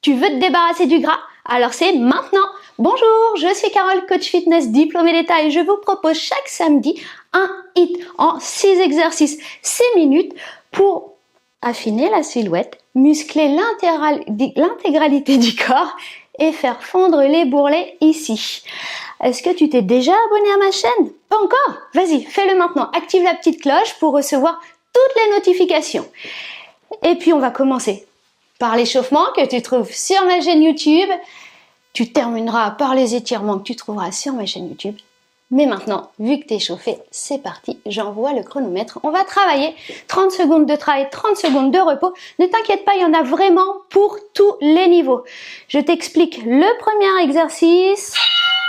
Tu veux te débarrasser du gras? Alors c'est maintenant. Bonjour, je suis Carole, coach fitness diplômée d'État et je vous propose chaque samedi un HIIT en 6 exercices, 6 minutes pour affiner la silhouette, muscler l'intégralité du corps et faire fondre les bourrelets ici. Est-ce que tu t'es déjà abonné à ma chaîne? Pas encore? Vas-y, fais-le maintenant. Active la petite cloche pour recevoir toutes les notifications. Et puis on va commencer par l'échauffement que tu trouves sur ma chaîne YouTube. Tu termineras par les étirements que tu trouveras sur ma chaîne YouTube. Mais maintenant, vu que tu es chauffé, c'est parti, j'envoie le chronomètre. On va travailler 30 secondes de travail, 30 secondes de repos. Ne t'inquiète pas, il y en a vraiment pour tous les niveaux. Je t'explique le premier exercice.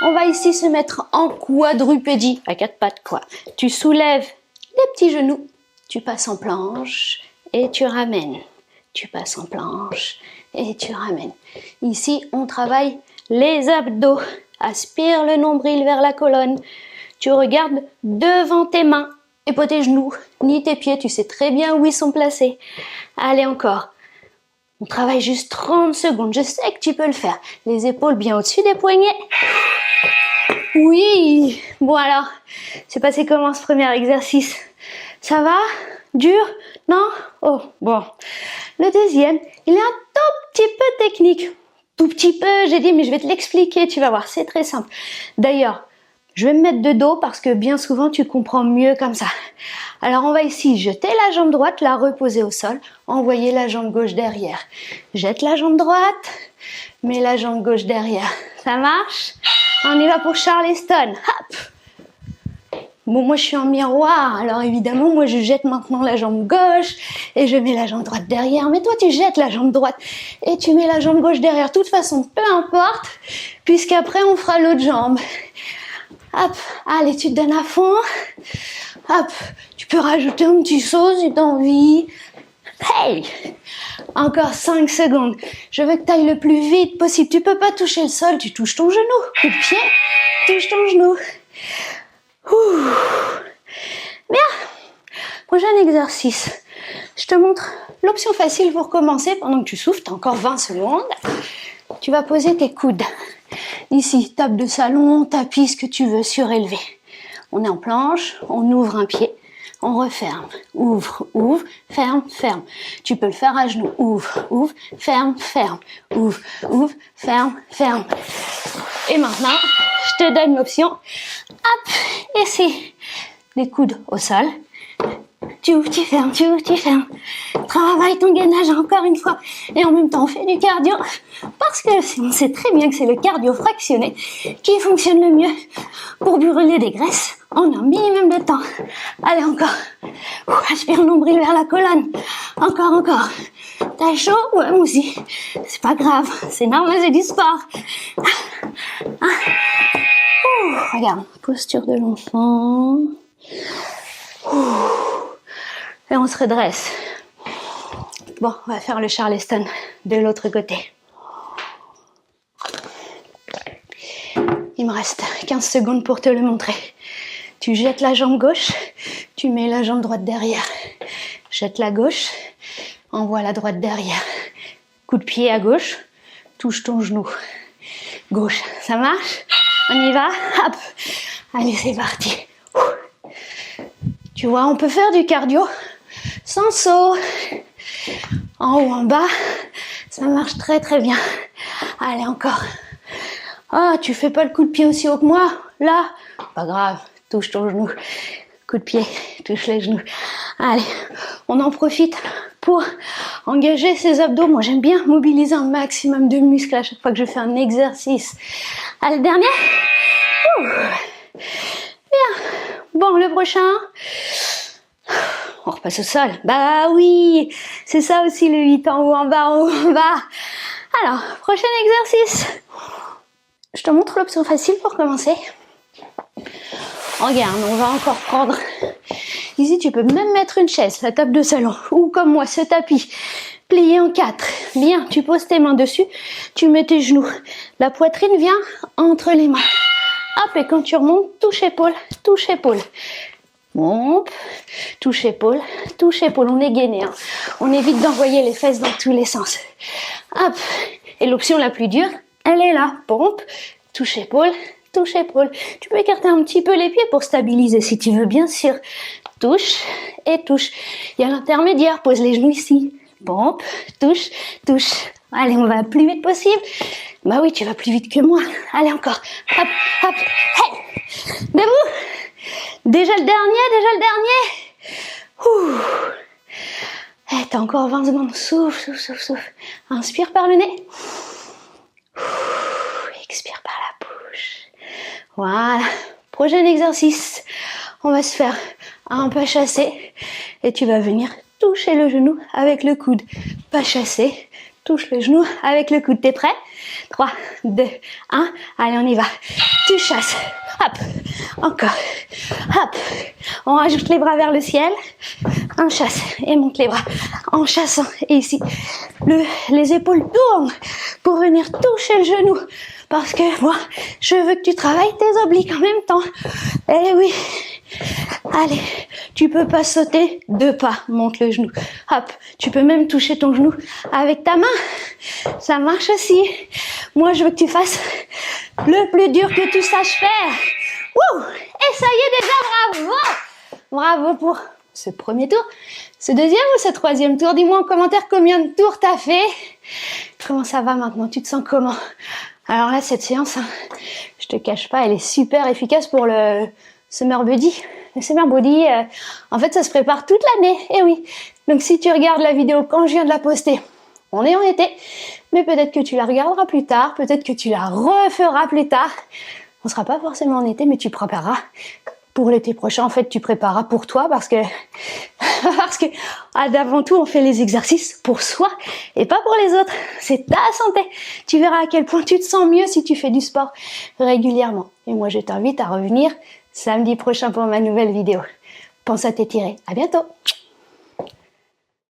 On va ici se mettre en quadrupédie, à 4 pattes quoi. Tu soulèves les petits genoux, tu passes en planche et tu ramènes. Tu passes en planche et tu ramènes. Ici, on travaille les abdos. Aspire le nombril vers la colonne. Tu regardes devant tes mains et pas tes genoux, ni tes pieds. Tu sais très bien où ils sont placés. Allez encore. On travaille juste 30 secondes. Je sais que tu peux le faire. Les épaules bien au-dessus des poignets. Oui. Bon alors, c'est passé comment ce premier exercice? Ça va? Dur? Non? Oh, bon. Le deuxième, il est un tout petit peu technique. Tout petit peu, j'ai dit, mais je vais te l'expliquer, tu vas voir, c'est très simple. D'ailleurs, je vais me mettre de dos parce que bien souvent, tu comprends mieux comme ça. Alors, on va ici jeter la jambe droite, la reposer au sol, envoyer la jambe gauche derrière. Jette la jambe droite, mets la jambe gauche derrière. Ça marche? On y va pour Charleston. Hop! Bon, moi, je suis en miroir, alors évidemment, moi, je jette maintenant la jambe gauche et je mets la jambe droite derrière. Mais toi, tu jettes la jambe droite et tu mets la jambe gauche derrière. De toute façon, peu importe, puisqu'après, on fera l'autre jambe. Hop, allez, tu te donnes à fond. Hop, tu peux rajouter un petit saut si tu as envie. Hey! Encore 5 secondes. Je veux que tu ailles le plus vite possible. Tu peux pas toucher le sol, tu touches ton genou. Coup de pied, touche ton genou. Ouh. Bien. Prochain exercice. Je te montre l'option facile pour commencer. Pendant que tu souffles, tu as encore 20 secondes. Tu vas poser tes coudes. Ici, table de salon, tapis, ce que tu veux, surélevé. On est en planche, on ouvre un pied, on referme. Ouvre, ouvre, ferme, ferme. Tu peux le faire à genoux. Ouvre, ouvre, ferme, ferme. Ouvre, ouvre, ferme, ferme. Et maintenant, je te donne l'option. Hop, ici, les coudes au sol. Tu ouvres, tu fermes, tu ouvres, tu fermes. Travaille ton gainage encore une fois. Et en même temps, on fait du cardio. Parce que on sait très bien que c'est le cardio fractionné qui fonctionne le mieux pour brûler des graisses en un minimum de temps. Allez, encore. Aspire le nombril vers la colonne. Encore, encore. T'as chaud? Ouais, moi aussi. C'est pas grave. C'est normal, c'est du sport. Regarde, posture de l'enfant. Et on se redresse. Bon, on va faire le Charleston de l'autre côté. Il me reste 15 secondes pour te le montrer. Tu jettes la jambe gauche, tu mets la jambe droite derrière. Jette la gauche, envoie la droite derrière. Coup de pied à gauche, touche ton genou. Gauche, ça marche? On y va? Hop! Allez, c'est parti. Tu vois, on peut faire du cardio sans saut. En haut, en bas, ça marche très très bien. Allez, encore. Ah, tu fais pas le coup de pied aussi haut que moi? Là? Pas grave, touche ton genou. Coup de pied, touche les genoux. Allez, on en profite pour engager ses abdos. Moi, j'aime bien mobiliser un maximum de muscles à chaque fois que je fais un exercice. Allez, le dernier. Bien. Bon, le prochain. On repasse au sol. Bah oui, c'est ça aussi le 8 en haut, en bas, en haut, en bas. Alors, prochain exercice. Je te montre l'option facile pour commencer. Regarde, on va encore prendre. Ici, tu peux même mettre une chaise, la table de salon, ou comme moi, ce tapis, plié en 4. Bien, tu poses tes mains dessus, tu mets tes genoux. La poitrine vient entre les mains. Hop, et quand tu remontes, touche épaule, touche épaule. Monte, touche épaule, on est gainé. Hein. On évite d'envoyer les fesses dans tous les sens. Hop, Et l'option la plus dure, elle est là. Pompe, touche épaule, touche épaule. Tu peux écarter un petit peu les pieds pour stabiliser si tu veux, bien sûr. Touche et touche. Il y a l'intermédiaire, pose les genoux ici. Pompe, touche, touche. Allez, on va plus vite possible. Bah oui, tu vas plus vite que moi. Allez, encore. Hop, hop, hey. Debout. Déjà le dernier. Ouh. Hey, t'as encore 20 secondes. Souffle, souffle, souffle, souffle. Inspire par le nez. Expire par la bouche. Voilà. Prochain exercice. On va se faire un pas chassé. Et tu vas venir toucher le genou avec le coude. Pas chassé. Touche le genou avec le coude. T'es prêt? 3, 2, 1. Allez, on y va. Tu chasses. Hop. Encore. Hop. On rajoute les bras vers le ciel. On chasse et monte les bras. En chassant. Et ici, les épaules tournent pour venir toucher le genou. Parce que moi, je veux que tu travailles tes obliques en même temps. Eh oui. Allez, tu peux pas sauter 2 pas, monte le genou. Hop, tu peux même toucher ton genou avec ta main. Ça marche aussi. Moi, je veux que tu fasses le plus dur que tu saches faire. Wouh! Et ça y est déjà, bravo! Bravo pour ce premier tour. Ce deuxième ou ce troisième tour? Dis-moi en commentaire combien de tours t'as fait. Comment ça va maintenant? Tu te sens comment? Alors là, cette séance, je te cache pas, elle est super efficace pour le Summer Body. Le Summer Body, en fait, ça se prépare toute l'année. Eh oui. Donc, si tu regardes la vidéo quand je viens de la poster, on est en été. Mais peut-être que tu la regarderas plus tard. Peut-être que tu la referas plus tard. On sera pas forcément en été, mais tu prépareras pour l'été prochain. En fait, tu prépareras pour toi parce que d'avant tout, on fait les exercices pour soi et pas pour les autres. C'est ta santé. Tu verras à quel point tu te sens mieux si tu fais du sport régulièrement. Et moi, je t'invite à revenir samedi prochain pour ma nouvelle vidéo. Pense à t'étirer. À bientôt.